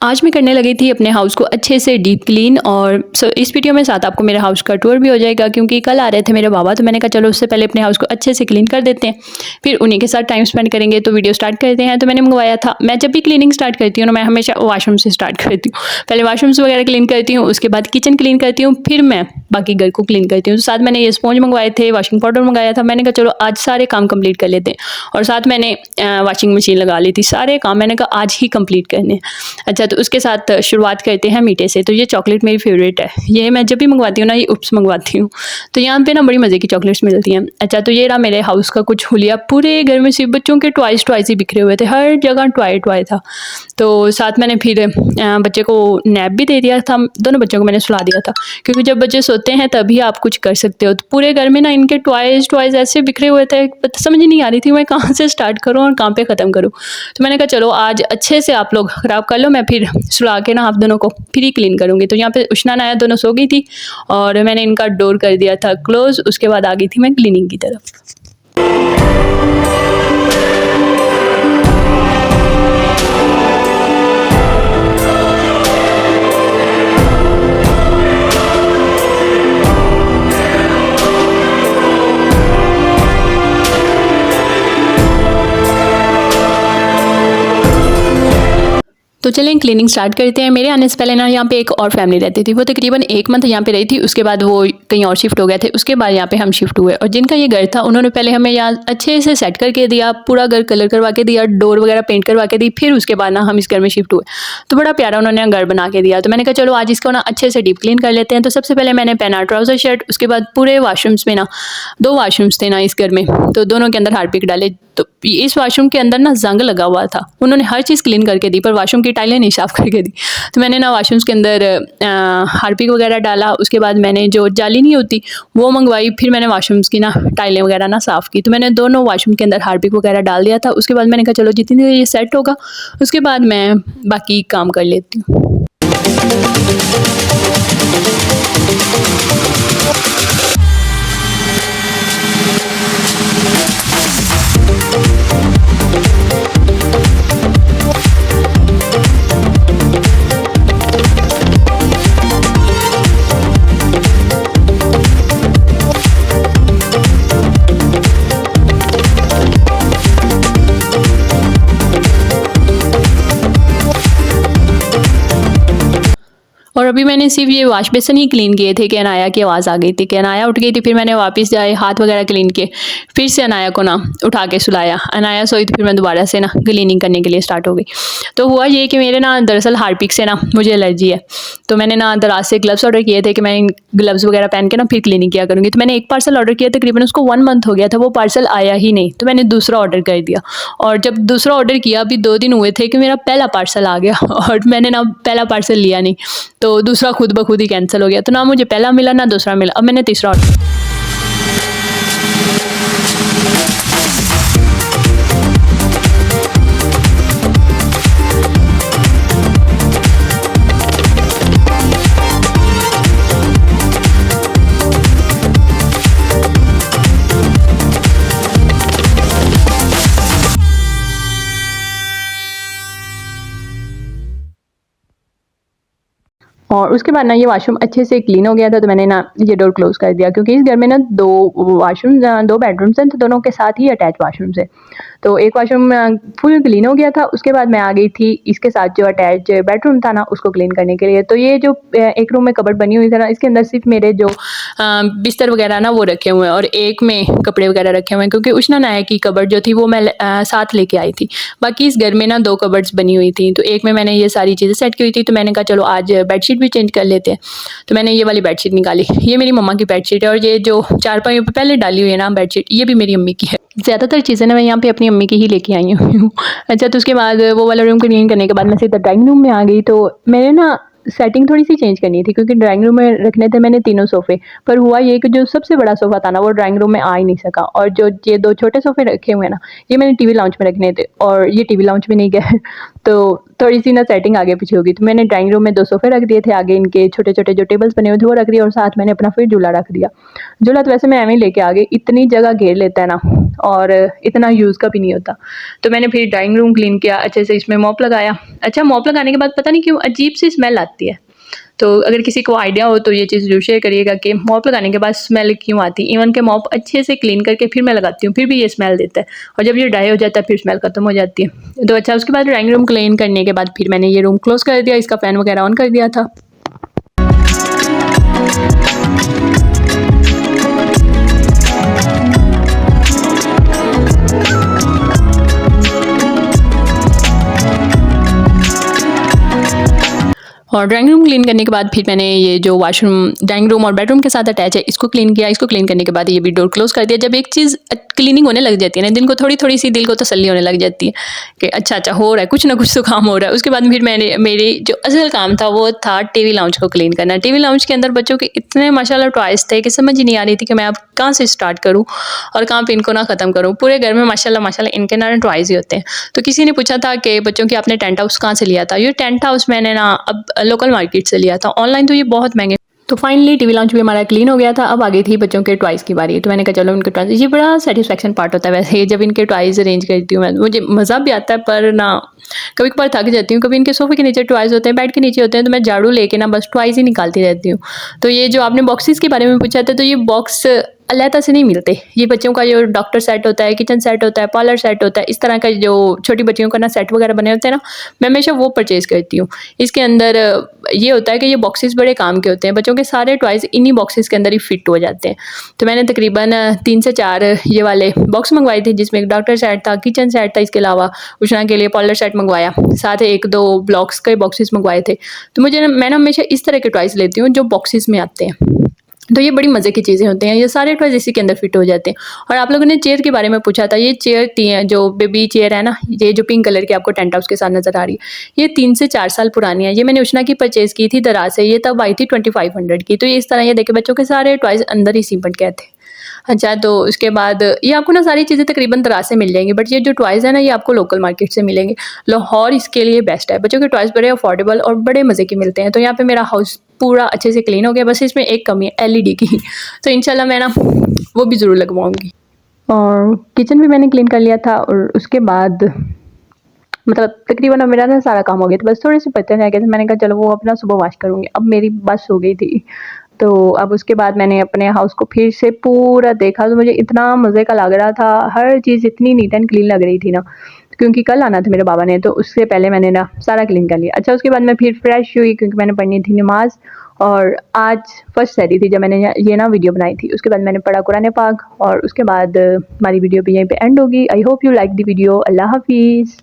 आज मैं करने लगी थी अपने हाउस को अच्छे से डीप क्लीन और इस वीडियो में साथ आपको मेरे हाउस का टूर भी हो जाएगा क्योंकि कल आ रहे थे मेरे बाबा, तो मैंने कहा चलो उससे पहले अपने हाउस को अच्छे से क्लीन कर देते हैं, फिर उन्हीं के साथ टाइम स्पेंड करेंगे। तो वीडियो स्टार्ट करते हैं। तो मैंने मंगवाया था, मैं जब भी क्लीनिंग स्टार्ट करती हूँ ना, मैं हमेशा वॉशरूम से स्टार्ट करती हूँ। पहले वॉशरूम्स वगैरह क्लीन करती हूँ, उसके बाद किचन क्लीन करती हूँ, फिर मैं बाकी घर को क्लीन करती हूँ। तो साथ मैंने ये स्पॉन्ज मंगवाए थे, वॉशिंग पाउडर मंगाया था। मैंने कहा चलो आज सारे काम कंप्लीट कर लेते हैं, और साथ मैंने वॉशिंग मशीन लगा ली थी। सारे काम मैंने कहा आज ही कंप्लीट करने हैं। अच्छा, तो उसके साथ शुरुआत करते हैं मीठे से। तो ये चॉकलेट मेरी फेवरेट है, ये मैं जब भी मंगवाती हूँ ना, ये उप्स मंगवाती हूँ। तो यहाँ पे ना बड़ी मज़े की चॉकलेट्स मिलती हैं। अच्छा, तो ये रहा मेरे हाउस का कुछ हुलिया। पूरे घर में सिर्फ बच्चों के टॉयज़ ही बिखरे हुए थे, हर जगह टॉय था। तो साथ मैंने फिर बच्चे को नैप भी दे दिया था, दोनों बच्चों को मैंने सुला दिया था, क्योंकि जब बच्चे सोते हैं तभी आप कुछ कर सकते हो। तो पूरे घर में ना इनके टॉयज़ ऐसे बिखरे हुए थे, समझ नहीं आ रही थी मैं कहाँ से स्टार्ट करूँ और कहाँ पे ख़त्म करूँ। तो मैंने कहा चलो आज अच्छे से आप लोग ख़राब कर लो, मैं फिर सुला के ना आप दोनों को फिर ही क्लीन करूँगी। तो यहाँ पे उशना नाया दोनों सो गई थी और मैंने इनका डोर कर दिया था क्लोज़। उसके बाद आ गई थी मैं क्लीनिंग की तरफ। तो चलें क्लीनिंग स्टार्ट करते हैं। मेरे आने से पहले ना यहाँ पे एक और फैमिली रहती थी, वो तकरीबन 1 मंथ यहाँ पे रही थी। उसके बाद वो कहीं और शिफ्ट हो गए थे, उसके बाद यहाँ पे हम शिफ्ट हुए। और जिनका ये घर था उन्होंने पहले हमें यहाँ अच्छे से सेट करके दिया, पूरा घर कलर करवा के दिया, डोर वगैरह पेंट करवा के दी। फिर उसके बाद ना हम इस घर में शिफ्ट हुए, तो बड़ा प्यारा उन्होंने घर बना के दिया। तो मैंने कहा चलो आज इसको ना अच्छे से डीप क्लीन कर लेते हैं। तो सबसे पहले मैंने पहना ट्राउज़र शर्ट, उसके बाद पूरे वॉशरूम्स में ना 2 वॉशरूम्स थे ना इस घर में, तो दोनों के अंदर हार्पिक डाले। तो इस वॉशरूम के अंदर ना जंग लगा हुआ था, उन्होंने हर चीज़ क्लीन करके दी पर वॉशरूम की टाइलें नहीं साफ़ करके दी। तो मैंने ना वॉशरूम्स के अंदर हार्पिक वगैरह डाला। उसके बाद मैंने जो जाली नहीं होती वो मंगवाई, फिर मैंने वॉशरूम्स की ना टाइलें वगैरह ना साफ़ की। तो मैंने दोनों वॉशरूम के अंदर हार्पिक वगैरह डाल दिया था। उसके बाद मैंने कहा चलो जितनी देर ये सेट होगा उसके बाद मैं बाकी काम कर लेती हूँ। और अभी मैंने सिर्फ ये वॉश बेसन ही क्लीन किए थे कि अनाया की आवाज़ आ गई थी, कि अनाया उठ गई थी। फिर मैंने वापस जाए हाथ वगैरह क्लीन किए, फिर से अनाया को ना उठा के सुलाया। अनाया सोई तो फिर मैं दोबारा से ना क्लीनिंग करने के लिए स्टार्ट हो गई। तो हुआ ये कि मेरे ना दरअसल हार्पिक से ना मुझे एलर्जी है, तो मैंने ना दराज से ग्लव्स ऑर्डर किए थे कि मैं ग्लव्स वगैरह पहन के ना फिर क्लीनिंग किया करूँगी। तो मैंने एक पार्सल ऑर्डर किया, तकरीबन उसको 1 मंथ हो गया था, वो पार्सल आया ही नहीं। तो मैंने दूसरा ऑर्डर कर दिया, और जब दूसरा ऑर्डर किया अभी 2 दिन हुए थे कि मेरा पहला पार्सल आ गया और मैंने ना पहला पार्सल लिया नहीं, तो दूसरा खुद ब खुद ही कैंसिल हो गया। तो ना मुझे पहला मिला ना दूसरा मिला, अब मैंने तीसरा ऑर्डर। और उसके बाद ना ये वॉशरूम अच्छे से क्लीन हो गया था, तो मैंने ना ये डोर क्लोज़ कर दिया, क्योंकि इस घर में ना 2 वॉशरूम 2 बेडरूम्स हैं, तो दोनों के साथ ही अटैच वॉशरूम्स है। तो एक वॉशरूम फुल क्लीन हो गया था। उसके बाद मैं आ गई थी इसके साथ जो अटैच बेडरूम था ना उसको क्लीन करने के लिए। तो ये जो एक रूम में कबर्ड बनी हुई थी ना, इसके अंदर सिर्फ मेरे जो बिस्तर वगैरह ना वो रखे हुए हैं, और एक में कपड़े वगैरह रखे हुए हैं, क्योंकि उशना नाया की कबर्ड जो थी वो मैं साथ लेके आई थी। बाकी इस घर में ना 2 कबर्ड्स बनी हुई थी, तो एक में मैंने ये सारी चीज़ें सेट की हुई थी। तो मैंने कहा चलो आज बेडशीट भी चेंज कर लेते हैं। तो मैंने ये वाली बेडशीट निकाली, ये मेरी मम्मा की बेडशीट है, और ये जो चारपाइयों पे पहले डाली हुई है ना बेडशीट, ये भी मेरी अम्मी की है। ज़्यादातर चीज़ें ना मैं यहाँ पे अपनी अम्मी की ही लेके आई हूँ। अच्छा, तो उसके बाद वो वाला रूम क्लीन करने के बाद मैं सीधा ड्राइंग रूम में आ गई। तो मैंने ना सेटिंग थोड़ी सी चेंज करनी थी, क्योंकि ड्राइंग रूम में रखने थे मैंने 3 सोफ़े, पर हुआ ये कि जो सबसे बड़ा सोफ़ा था ना वो ड्राइंग रूम में आ ही नहीं सका, और जो ये 2 छोटे सोफ़े रखे हुए हैं ना ये मैंने टीवी लाउंज में रखने थे, और ये टीवी लाउंज में नहीं गए। तो थोड़ी सी ना सेटिंग आगे पीछे होगी। तो मैंने ड्राइंग रूम में 2 सोफ़े रख दिए थे, आगे इनके छोटे-छोटे जो टेबल्स बने हुए थे वो रख दिए और साथ मैंने अपना फिर झूला रख दिया। झूला तो वैसे मैं एवें ही लेके आ गई, इतनी जगह घेर लेता है ना और इतना यूज़ का भी नहीं होता। तो मैंने फिर ड्राइंग रूम क्लीन किया, अच्छे से इसमें मॉप लगाया। अच्छा, मॉप लगाने के बाद पता नहीं क्यों अजीब-सी स्मेल आती है। तो अगर किसी को आइडिया हो तो ये चीज़ ज़रूर शेयर करिएगा कि मॉप लगाने के बाद स्मेल क्यों आती है। इवन के मॉप अच्छे से क्लीन करके फिर मैं लगाती हूँ, फिर भी ये स्मेल देता है और जब ये ड्राई हो जाता है फिर स्मेल खत्म हो जाती है। तो अच्छा, उसके बाद ड्राइंग रूम क्लीन करने के बाद फिर मैंने ये रूम क्लोज़ कर दिया, इसका फ़ैन वगैरह ऑन कर दिया था। और ड्राइंग रूम क्लीन करने के बाद फिर मैंने ये जो वॉशरूम ड्राइंग रूम और बेडरूम के साथ अटैच है इसको क्लीन किया। इसको क्लीन करने के बाद ये भी डोर क्लोज़ कर दिया। जब एक चीज़ क्लीनिंग होने लग जाती है ना, दिन को थोड़ी-थोड़ी सी दिल को तसल्ली होने लग जाती है कि अच्छा हो रहा है, कुछ ना कुछ तो काम हो रहा है। उसके बाद फिर मैंने मेरी जो असल काम था वो था टीवी लाउंज को क्लीन करना। टीवी लाउंज के अंदर बच्चों के इतने माशाल्लाह टॉयज़ थे कि समझ ही नहीं आ रही थी कि मैं अब कहाँ से स्टार्ट करूँ और कहाँ पे इनको ना ख़त्म करूँ। पूरे घर में माशाल्लाह इनके ना टॉयज़ ही होते हैं। तो किसी ने पूछा था कि बच्चों की आपने टेंट हाउस कहाँ से लिया था? ये टेंट हाउस मैंने ना अब लोकल मार्केट से लिया था। ऑनलाइन तो ये बहुत महँगे। तो फाइनली टीवी लॉन्च भी हमारा क्लीन हो गया था। अब आ गई थी बच्चों के टॉयज़ की बारी। तो मैंने कहा चलो इनके टॉयज़, ये बड़ा सैटिस्फैक्शन पार्ट होता है वैसे जब इनके टॉयज़ अरेंज करती हूँ मैं। मुझे मज़ा भी आता है पर ना कभी-कभार थक जाती हूँ। कभी इनके सोफ़े के नीचे टॉयज़ होते हैं, बेड के नीचे होते हैं तो मैं झाड़ू लेके ना बस टॉयज़ ही निकालती रहती हूँ। तो ये जो आपने बॉक्सेस के बारे में पूछा था, तो ये बॉक्स अलहदा से नहीं मिलते। ये बच्चों का जो डॉक्टर सेट होता है, किचन सेट होता है, पार्लर सेट होता है, इस तरह का जो छोटी बच्चियों का ना सेट वगैरह बने होते हैं ना, मैं हमेशा वो परचेज़ करती हूँ। इसके अंदर ये होता है कि ये बॉक्सेस बड़े काम के होते हैं। बच्चों के सारे टॉयज़ इन्हीं बॉक्सेस के अंदर ही फिट हो जाते हैं। तो मैंने तकरीबन 3 से 4 ये वाले बॉक्स मँगवाए थे जिसमें एक डॉक्टर सेट था, किचन सेट था, इसके अलावा उषा के लिए पार्लर सेट मँगवाया। साथ ही 1-2 ब्लॉक्स के बॉक्सेस मँगवाए थे। तो मैं ना हमेशा इस तरह के टॉयज़ लेती हूँ जो बॉक्सेस में आते हैं। तो ये बड़ी मज़े की चीज़ें होती हैं। ये सारे टॉयज़ इसी के अंदर फिट हो जाते हैं। और आप लोगों ने चेयर के बारे में पूछा था। ये चेयर थी जो बेबी चेयर है ना, ये जो पिंक कलर की आपको टेंट हाउस के साथ नज़र आ रही है, ये 3 से 4 साल पुरानी है। ये मैंने उषना की परचेज़ की थी दराज से। ये तब आई थी 2500 की। तो ये इस तरह ये देखिए बच्चों के सारे टॉयज़ अंदर ही सिमट गए थे। अच्छा, तो उसके बाद ये आपको ना सारी चीज़ें तकरीबन दराज से मिल जाएँगी, बट ये जो टॉयज़ है ना ये आपको लोकल मार्केट से मिलेंगे। लाहौर इसके लिए बेस्ट है। बच्चों के टॉयज़ बड़े अफोर्डेबल और बड़े मज़े के मिलते हैं। तो यहाँ पे मेरा हाउस पूरा अच्छे से क्लीन हो गया, बस इसमें एक कमी है एलईडी की। तो इंशाल्लाह मैं ना वो भी ज़रूर लगवाऊँगी। और किचन भी मैंने क्लीन कर लिया था और उसके बाद मतलब तकरीबन अब मेरा ना सारा काम हो गया था, बस थोड़े-से बर्तन रह गए थे। मैंने कहा चलो वो अपना सुबह वॉश करूँगी। अब मेरी बस हो गई थी। तो अब उसके बाद मैंने अपने हाउस को फिर से पूरा देखा तो मुझे इतना मज़े का लग रहा था, हर चीज़ इतनी नीट एंड क्लीन लग रही थी ना, क्योंकि कल आना था मेरे बाबा ने तो उससे पहले मैंने ना सारा क्लीन कर लिया। अच्छा, उसके बाद मैं फिर फ्रेश हुई क्योंकि मैंने पढ़नी थी नमाज़ और आज फर्स्ट सहरी थी जब मैंने ये ना वीडियो बनाई थी। उसके बाद मैंने पढ़ा कुरान पाक और उसके बाद हमारी वीडियो भी यहीं पे एंड होगी। I hope you like the video. अल्लाह हाफ़िज़।